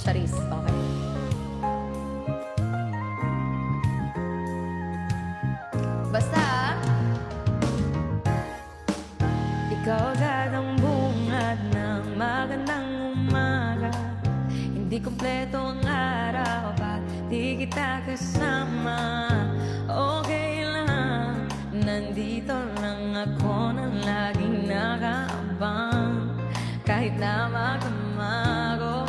Charis, okay. Basta ikaw agad ang bungad ng magandang umaga. Hindi kumpleto ang araw at di kita kasama. Okay lang, nandito lang ako na laging nakaabang. Kahit na magdamago,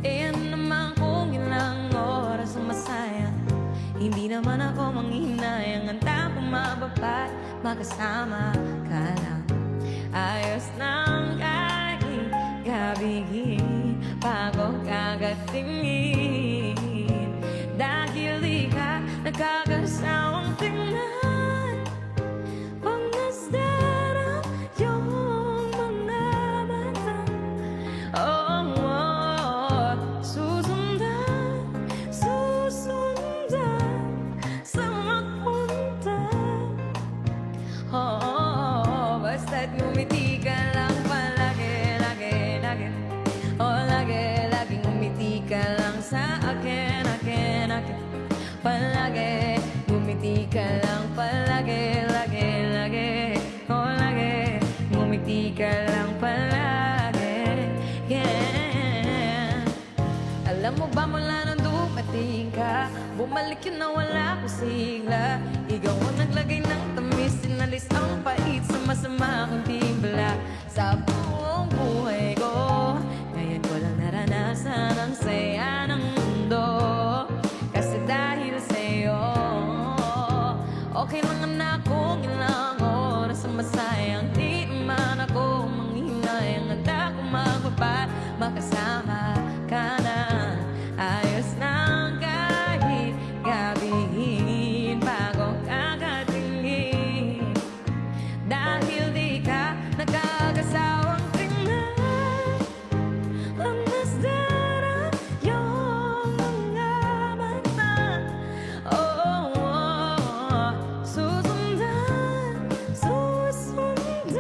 ano naman kung ilang oras ang masaya. Hindi naman ako manghihinayang, handa bumababa, makasama ka lang. Ayos ng kahit gabihin bago kagatingin. Dahil di ka nagkakasawang tingnan, pag nasdarang yung mga mata. Oh, oh, susundan, susundan sa magpunta. Oh, basta't ngumiti ka lang palagi, lagi, lagi. Oh, lagi, lagi ngumiti ka lang sa akin, akin, akin. Palagi, ngumiti ka lang palagi, lagi, lagi. Oh, lagi, ngumiti ka lang palagi. Yeah. Alam mo ba mula nang dumating ka, bumalik yun na wala ko sigla. Ikaw ang naglagay ng tamis, sinalis ang pait sa masama kong timpla. Sa buong buhay ko, ngayon ko lang naranasan ang saya ng mundo. Kasi dahil sa'yo, okay lang anak kung ilang oras ang masayang. Di naman ako manghihinayang, handa kong magbaba, makasama ka na. Ayos ng kahit gabihin bago kagatingin. Dahil di ka nagkakasawang tingnan, pag nasdarang yung mga mata. Oh, oh, susundan, susundan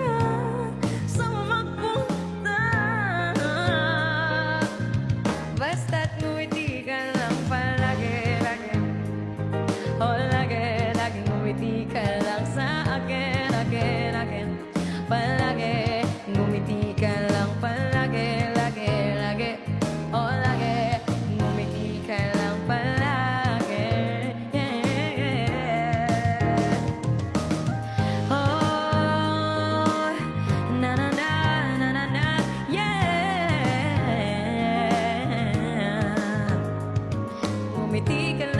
sa magpunta. Basta't ngumiti ka lang palagi, lagi. Oh, lagi, lagi ngumiti ka lang sa akin, akin, akin. Palagi, ngumiti ka lang palagi, lagi, lagi. Oh, lagi, ngumiti ka lang palagi. Yeah. Oh, na na na na na na, yeah. Ngumiti ka